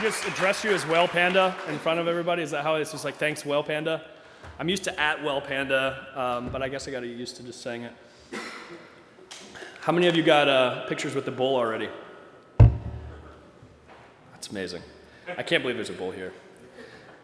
just address you as WhalePanda in front of everybody? Is that how it's just like, thanks, WhalePanda? I'm used to @WhalePanda, but I guess I got to get used to just saying it. How many of you got pictures with the bull already? That's amazing. I can't believe there's a bull here.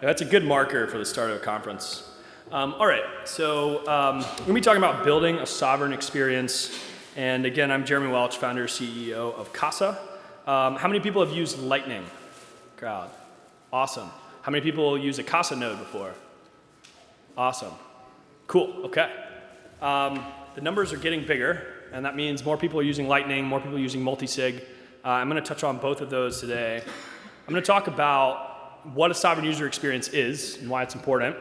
That's a good marker for the start of a conference. All right, so we're going to be talking about building a sovereign experience. And again, I'm Jeremy Welch, founder, CEO of Casa. How many people have used Lightning? Crowd. Awesome. How many people use a Casa node before? Awesome. Cool, okay. The numbers are getting bigger, and that means more people are using Lightning, more people are using multisig. I'm going to touch on both of those today. I'm going to talk about what a sovereign user experience is and why it's important.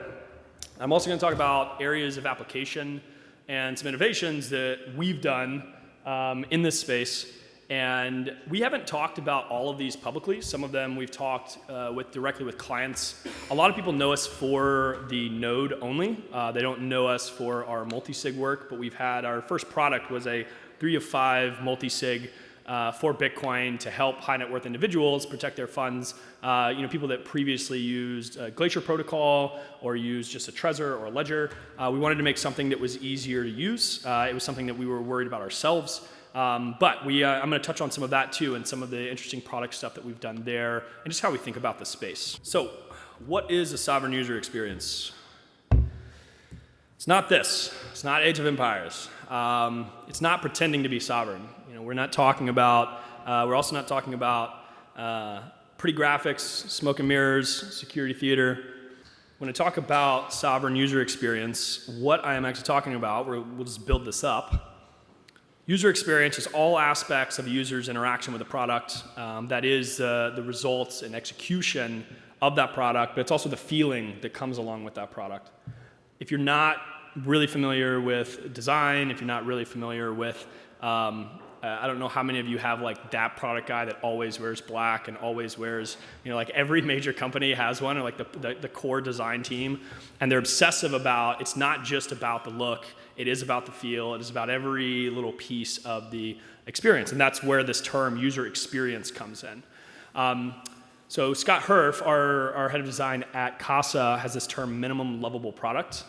I'm also going to talk about areas of application and some innovations that we've done in this space. And we haven't talked about all of these publicly. Some of them we've talked directly with clients. A lot of people know us for the node only. They don't know us for our multisig work, but we've had our first product was a 3 of 5 multisig for Bitcoin to help high net worth individuals protect their funds. People that previously used Glacier protocol or used just a Trezor or a Ledger. We wanted to make something that was easier to use. It was something that we were worried about ourselves. But I'm going to touch on some of that too and some of the interesting product stuff that we've done there and just how we think about the space. So what is a sovereign user experience? It's not this. It's not Age of Empires. It's not pretending to be sovereign. We're not talking about, we're also not talking about pretty graphics, smoke and mirrors, security theater. When I talk about sovereign user experience, what I am actually talking about, we'll just build this up. User experience is all aspects of a user's interaction with a product. That is the results and execution of that product, but it's also the feeling that comes along with that product. If you're not really familiar with design, if you're not really familiar with, I don't know how many of you have like that product guy that always wears black and always wears, like every major company has one, or like the core design team, and they're obsessive about, it's not just about the look, it is about the feel, it is about every little piece of the experience, and that's where this term user experience comes in. So Scott Herf, our head of design at Casa, has this term minimum lovable product.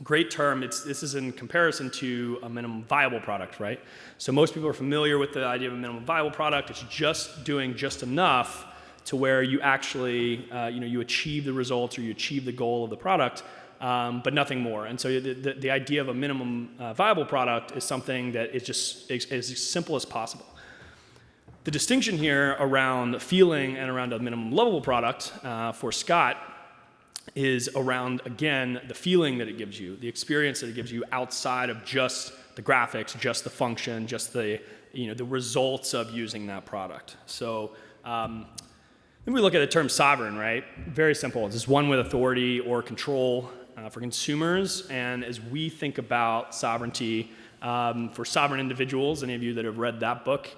Great term. This is in comparison to a minimum viable product, right? So most people are familiar with the idea of a minimum viable product. It's just doing just enough to where you actually, you achieve the results or you achieve the goal of the product, but nothing more. And so the idea of a minimum viable product is something that is just as simple as possible. The distinction here around feeling and around a minimum lovable product for Scott is around, again, the feeling that it gives you, the experience that it gives you outside of just the graphics, just the function, just the results of using that product. So then we look at the term sovereign, right? Very simple. It's just one with authority or control for consumers. And as we think about sovereignty for sovereign individuals, any of you that have read that book,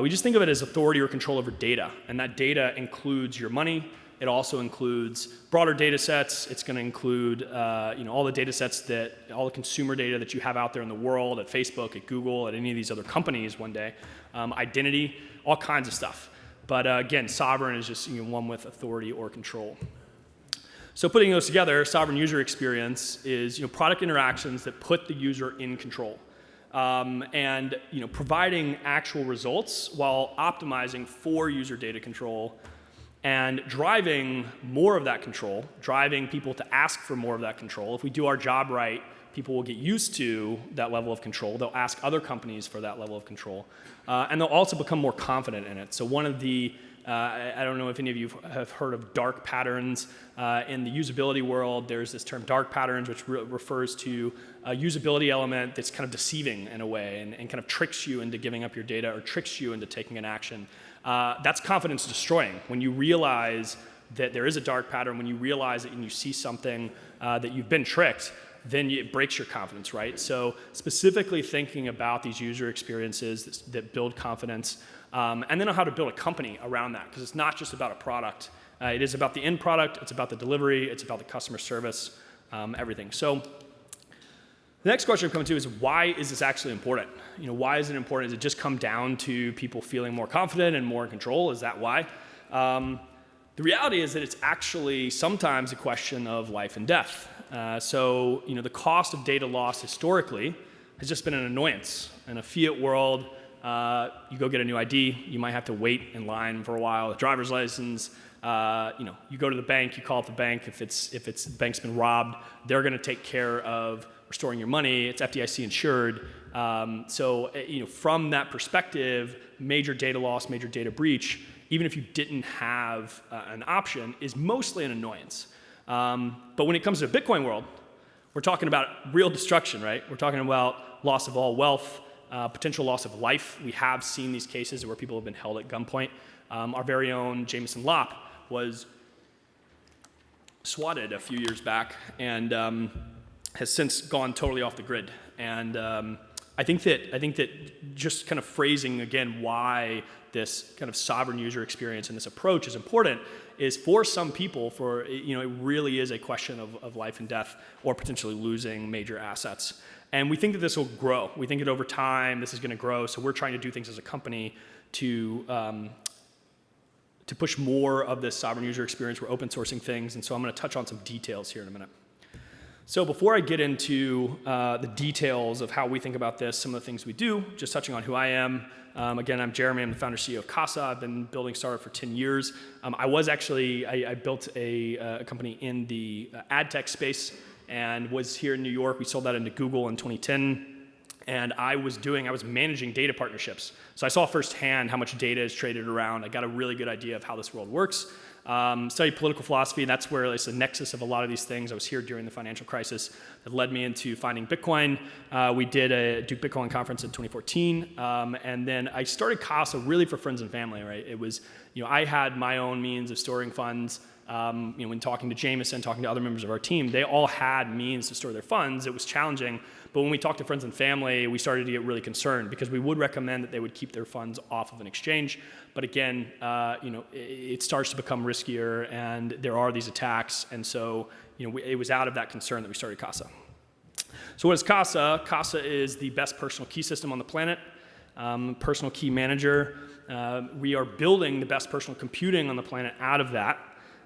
we just think of it as authority or control over data. And that data includes your money. It also includes broader data sets. It's going to include all the data sets all the consumer data that you have out there in the world, at Facebook, at Google, at any of these other companies one day, identity, all kinds of stuff. But again, sovereign is just one with authority or control. So putting those together, sovereign user experience is product interactions that put the user in control. And providing actual results while optimizing for user data control and driving more of that control, driving people to ask for more of that control. If we do our job right, people will get used to that level of control. They'll ask other companies for that level of control. And they'll also become more confident in it. So one of the, I don't know if any of you have heard of dark patterns. In the usability world, there's this term dark patterns, which refers to a usability element that's kind of deceiving in a way and kind of tricks you into giving up your data or tricks you into taking an action. That's confidence destroying. When you realize that there is a dark pattern, when you realize that and you see something that you've been tricked, then it breaks your confidence, right? So specifically thinking about these user experiences that build confidence, and then how to build a company around that, because it's not just about a product. It is about the end product, it's about the delivery, it's about the customer service, everything. So the next question I'm coming to is, why is this actually important? Why is it important? Does it just come down to people feeling more confident and more in control? Is that why? The reality is that it's actually sometimes a question of life and death. So the cost of data loss historically has just been an annoyance. In a fiat world, you go get a new ID, you might have to wait in line for a while, a driver's license. You go to the bank, you call up the bank. If the bank's been robbed, they're going to take care of restoring your money. It's FDIC insured. From that perspective, major data loss, major data breach, even if you didn't have an option, is mostly an annoyance. But when it comes to the Bitcoin world, we're talking about real destruction, right? We're talking about loss of all wealth, potential loss of life. We have seen these cases where people have been held at gunpoint. Our very own Jameson Lopp was swatted a few years back and has since gone totally off the grid. And I think that just kind of phrasing again why this kind of sovereign user experience and this approach is important is for some people, it really is a question of life and death or potentially losing major assets. And we think that this will grow. We think that over time this is going to grow. So we're trying to do things as a company to push more of this sovereign user experience. We're open sourcing things. And so I'm going to touch on some details here in a minute. So before I get into the details of how we think about this, some of the things we do, just touching on who I am. Again, I'm Jeremy. I'm the founder CEO of Casa. I've been building startup for 10 years. I built a company in the ad tech space and was here in New York. We sold that into Google in 2010. And I was managing data partnerships. So I saw firsthand how much data is traded around. I got a really good idea of how this world works. Studied political philosophy, and that's where it's the nexus of a lot of these things. I was here during the financial crisis that led me into finding Bitcoin. We did a Duke Bitcoin conference in 2014, and then I started Casa really for friends and family, right? It was, I had my own means of storing funds. When talking to Jameson, talking to other members of our team, they all had means to store their funds. It was challenging, but when we talked to friends and family, we started to get really concerned because we would recommend that they would keep their funds off of an exchange. But again, it starts to become riskier, and there are these attacks, and so it was out of that concern that we started Casa. So what is Casa? Casa is the best personal key system on the planet, personal key manager. We are building the best personal computing on the planet out of that.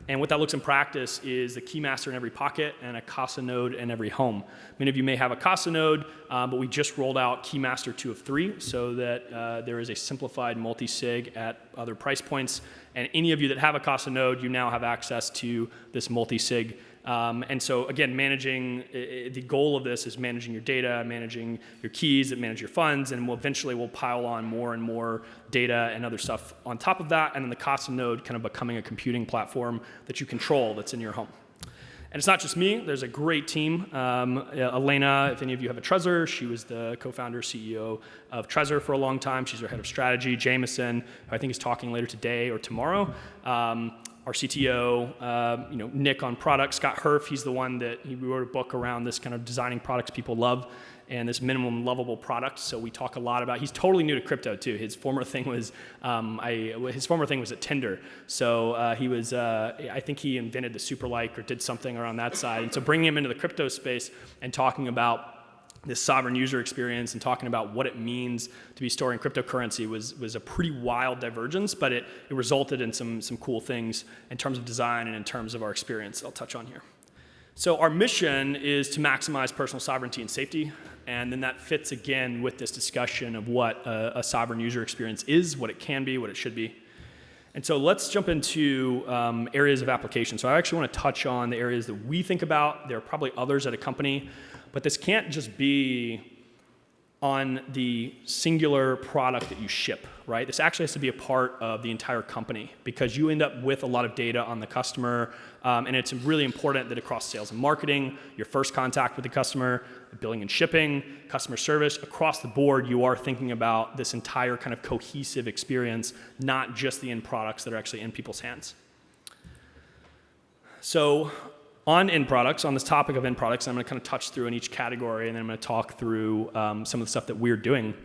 And what that looks in practice is the keymaster in every pocket and a Casa node in every home. Many of you may have a Casa node, but we just rolled out Keymaster 2 of 3 so that there is a simplified multi-sig at other price points. And any of you that have a Casa node, you now have access to this multi-sig. And so again, the goal of this is managing your data, managing your keys, and manage your funds, and eventually we'll pile on more and more data and other stuff on top of that, and then the Casa node kind of becoming a computing platform that you control that's in your home. And it's not just me, there's a great team. Elena, if any of you have a Trezor, she was the co-founder, CEO of Trezor for a long time. She's our head of strategy. Jameson, who I think is talking later today or tomorrow. Our CTO, Nick on product, Scott Herf, he's the one that he wrote a book around this kind of designing products people love and this minimum lovable product. So we talk a lot about, he's totally new to crypto too. His former thing was, at Tinder. So he was, I think he invented the super like or did something around that side. And so bringing him into the crypto space and talking about this sovereign user experience and talking about what it means to be storing cryptocurrency was a pretty wild divergence, but it resulted in some cool things in terms of design and in terms of our experience I'll touch on here. So our mission is to maximize personal sovereignty and safety, and then that fits again with this discussion of what a sovereign user experience is, what it can be, what it should be. And so let's jump into areas of application. So I actually want to touch on the areas that we think about. There are probably others at a company, but this can't just be on the singular product that you ship, right? This actually has to be a part of the entire company because you end up with a lot of data on the customer, and it's really important that across sales and marketing, your first contact with the customer, billing and shipping, customer service, across the board, you are thinking about this entire kind of cohesive experience, not just the end products that are actually in people's hands. So on end products, on this topic of end products, I'm going to kind of touch through in each category, and then I'm going to talk through some of the stuff that we're doing.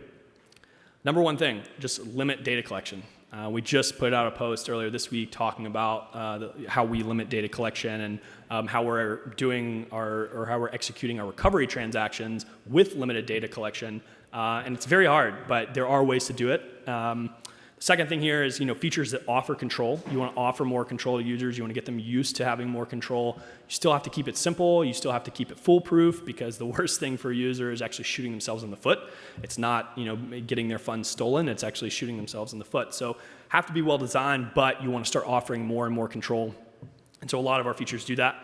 Number one thing, just limit data collection. We just put out a post earlier this week talking about how we limit data collection and how we're doing how we're executing our recovery transactions with limited data collection. And it's very hard, but there are ways to do it. Second thing here is, features that offer control. You want to offer more control to users. You want to get them used to having more control. You still have to keep it simple. You still have to keep it foolproof, because the worst thing for a user is actually shooting themselves in the foot. It's not, getting their funds stolen. It's actually shooting themselves in the foot. So have to be well designed, but you want to start offering more and more control. And so a lot of our features do that.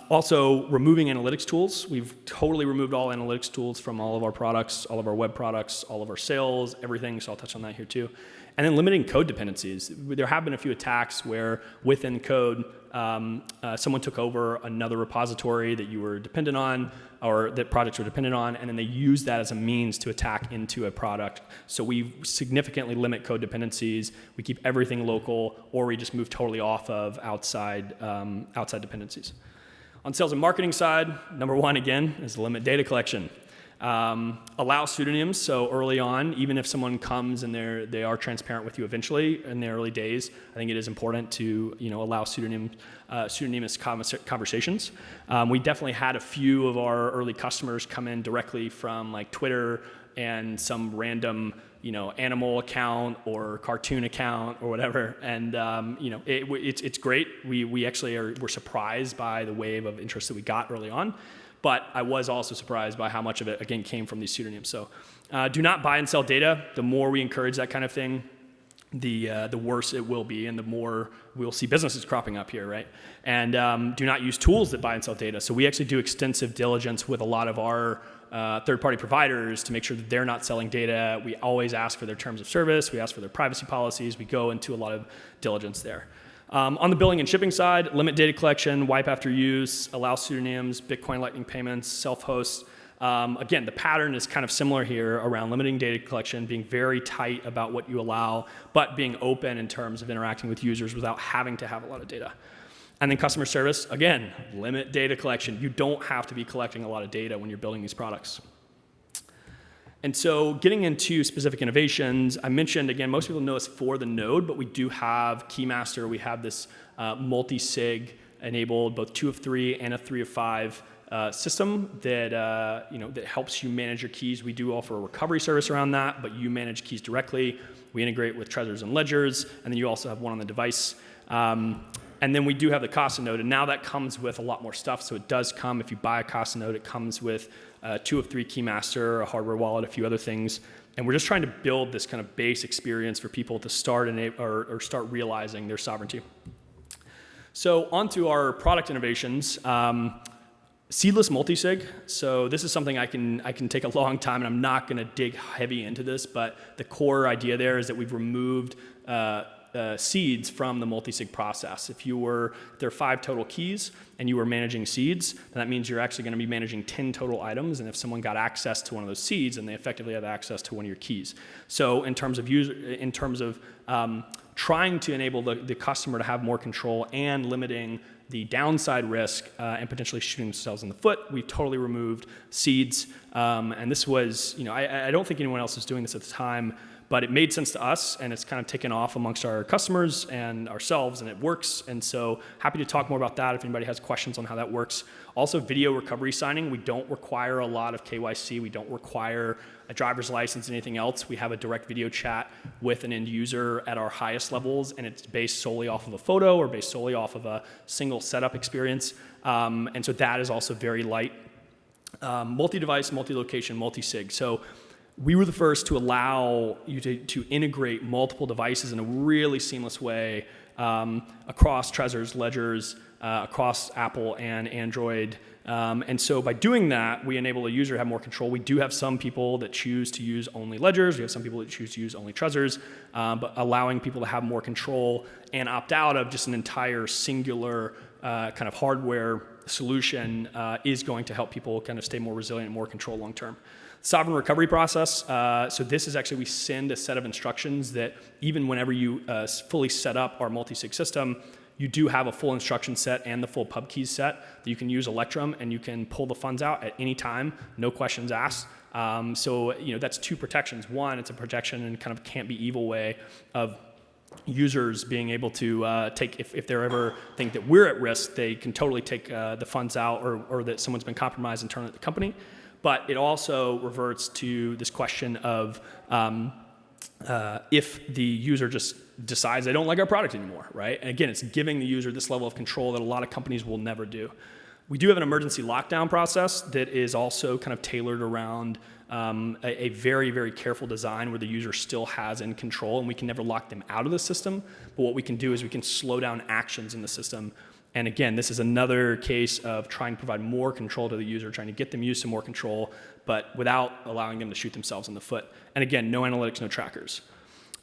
Also, removing analytics tools. We've totally removed all analytics tools from all of our products, all of our web products, all of our sales, everything. So I'll touch on that here too. And then limiting code dependencies. There have been a few attacks where within code, someone took over another repository that you were dependent on, or that projects were dependent on, and then they used that as a means to attack into a product. So we significantly limit code dependencies. We keep everything local, or we just move totally off of outside dependencies. On sales and marketing side, number one, again, is limit data collection. Allow pseudonyms. So early on, even if someone comes and they are transparent with you eventually in the early days, I think it is important to allow pseudonymous conversations. We definitely had a few of our early customers come in directly from like Twitter and some random animal account or cartoon account or whatever, and it's great. We actually were surprised by the wave of interest that we got early on. But I was also surprised by how much of it, again, came from these pseudonyms. So do not buy and sell data. The more we encourage that kind of thing, the worse it will be, and the more we'll see businesses cropping up here, right? And do not use tools that buy and sell data. So we actually do extensive diligence with a lot of our third-party providers to make sure that they're not selling data. We always ask for their terms of service. We ask for their privacy policies. We go into a lot of diligence there. On the billing and shipping side, limit data collection, wipe after use, allow pseudonyms, Bitcoin Lightning payments, self-host. Again, the pattern is kind of similar here around limiting data collection, being very tight about what you allow, but being open in terms of interacting with users without having to have a lot of data. And then customer service, again, limit data collection. You don't have to be collecting a lot of data when you're building these products. And so getting into specific innovations, I mentioned, again, most people know us for the node, but we do have Keymaster. We have this multi-sig enabled, both 2 of 3 and a 3 of 5 system that that helps you manage your keys. We do offer a recovery service around that, but you manage keys directly. We integrate with Trezors and Ledgers, and then you also have one on the device. And then we do have the Casa node, and now that comes with a lot more stuff. So it does come, if you buy a Casa node, it comes with 2 of 3 Keymaster, a hardware wallet, a few other things. And we're just trying to build this kind of base experience for people to start or start realizing their sovereignty. So onto our product innovations. Seedless multisig. So this is something I can take a long time, and I'm not going to dig heavy into this, but the core idea there is that we've removed seeds from the multisig process. If there are 5 total keys and you were managing seeds, then that means you're actually going to be managing 10 total items. And if someone got access to one of those seeds, then they effectively have access to one of your keys. So in terms of trying to enable the customer to have more control and limiting the downside risk and potentially shooting themselves in the foot, we totally removed seeds. And this was, I don't think anyone else was doing this at the time, but it made sense to us, and it's kind of taken off amongst our customers and ourselves, and it works. And so happy to talk more about that if anybody has questions on how that works. Also, video recovery signing. We don't require a lot of KYC. We don't require a driver's license and anything else. We have a direct video chat with an end user at our highest levels, and it's based solely off of a photo or based solely off of a single setup experience. And so that is also very light. Multi-device, multi-location, multi-sig. So we were the first to allow you to integrate multiple devices in a really seamless way across Trezors, Ledgers, across Apple and Android. And so by doing that, we enable a user to have more control. We do have some people that choose to use only Ledgers. We have some people that choose to use only Trezors, but allowing people to have more control and opt out of just an entire singular kind of hardware solution is going to help people kind of stay more resilient and more control long term. Sovereign recovery process. So this is actually, we send a set of instructions that even whenever you fully set up our multi-sig system, you do have a full instruction set and the full pub keys set that you can use Electrum, and you can pull the funds out at any time, no questions asked. So that's 2 protections. One, it's a protection and kind of can't be evil way of users being able to take, if they ever think that we're at risk, they can totally take the funds out, or that someone's been compromised internally at the company. But it also reverts to this question of if the user just decides they don't like our product anymore, right? And again, it's giving the user this level of control that a lot of companies will never do. We do have an emergency lockdown process that is also kind of tailored around a very, very careful design where the user still has in control, and we can never lock them out of the system. But what we can do is we can slow down actions in the system. And again, this is another case of trying to provide more control to the user, trying to get them used to more control, but without allowing them to shoot themselves in the foot. And again, no analytics, no trackers.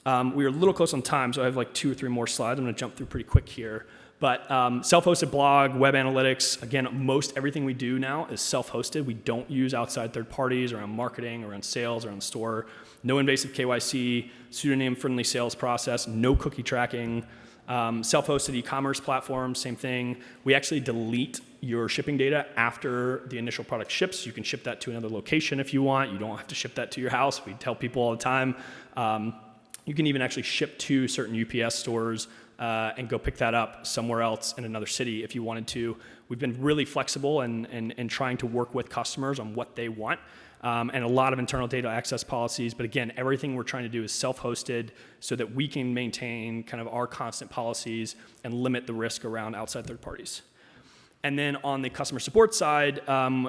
We are a little close on time, so I have like 2 or 3 more slides. I'm going to jump through pretty quick here. But self-hosted blog, web analytics, again, most everything we do now is self-hosted. We don't use outside third parties around marketing, around sales, around store. No invasive KYC, pseudonym-friendly sales process, no cookie tracking. Self-hosted e-commerce platform, same thing. We actually delete your shipping data after the initial product ships. You can ship that to another location if you want. You don't have to ship that to your house. We tell people all the time. You can even actually ship to certain UPS stores and go pick that up somewhere else in another city if you wanted to. We've been really flexible and trying to work with customers on what they want. And a lot of internal data access policies. But again, everything we're trying to do is self-hosted so that we can maintain kind of our constant policies and limit the risk around outside third parties. And then on the customer support side,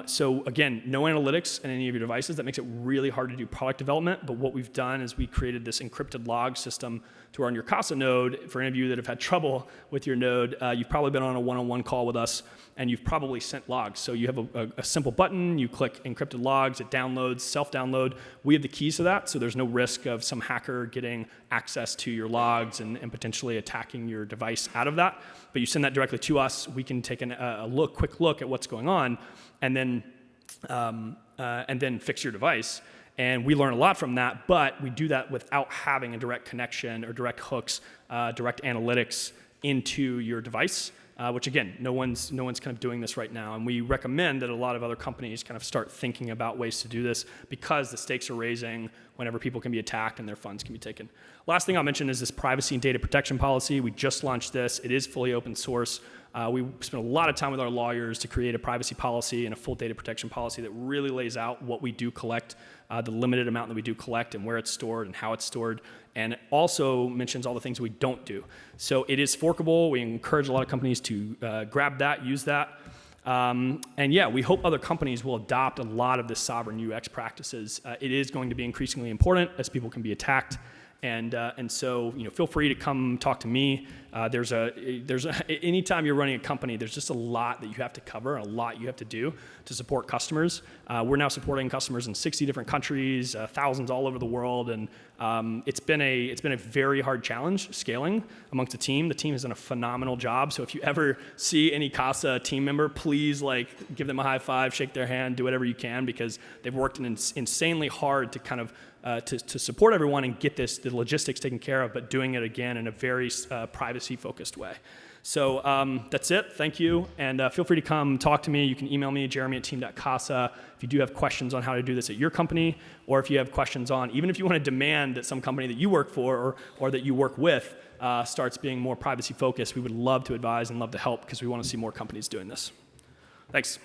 so again, no analytics in any of your devices. That makes it really hard to do product development. But what we've done is we created this encrypted log system to run your Casa node. For any of you that have had trouble with your node, you've probably been on a one-on-one call with us, and you've probably sent logs. So you have a simple button, you click encrypted logs, it downloads, self-download. We have the keys to that, so there's no risk of some hacker getting access to your logs and potentially attacking your device out of that. But you send that directly to us. We can take a quick look at what's going on, and then fix your device. And we learn a lot from that, but we do that without having a direct connection or direct hooks, direct analytics into your device, which again, no one's kind of doing this right now. And we recommend that a lot of other companies kind of start thinking about ways to do this because the stakes are raising whenever people can be attacked and their funds can be taken. Last thing I'll mention is this privacy and data protection policy. We just launched this. It is fully open source. We spent a lot of time with our lawyers to create a privacy policy and a full data protection policy that really lays out what we do collect, the limited amount that we do collect and where it's stored and how it's stored. And it also mentions all the things we don't do. So it is forkable. We encourage a lot of companies to grab that, use that. And yeah, we hope other companies will adopt a lot of the sovereign UX practices. It is going to be increasingly important as people can be attacked. And so, feel free to come talk to me. Anytime you're running a company, there's just a lot that you have to cover, a lot you have to do to support customers. We're now supporting customers in 60 different countries, thousands all over the world, and it's been a very hard challenge scaling amongst the team. The team has done a phenomenal job. So if you ever see any Casa team member, please give them a high five, shake their hand, do whatever you can, because they've worked insanely hard to kind of to support everyone and get the logistics taken care of, but doing it again in a very privacy-focused way. So that's it. Thank you. And feel free to come talk to me. You can email me, jeremy@team.casa, if you do have questions on how to do this at your company, or if you have questions on, even if you want to demand that some company that you work for or that you work with starts being more privacy-focused, we would love to advise and love to help because we want to see more companies doing this. Thanks.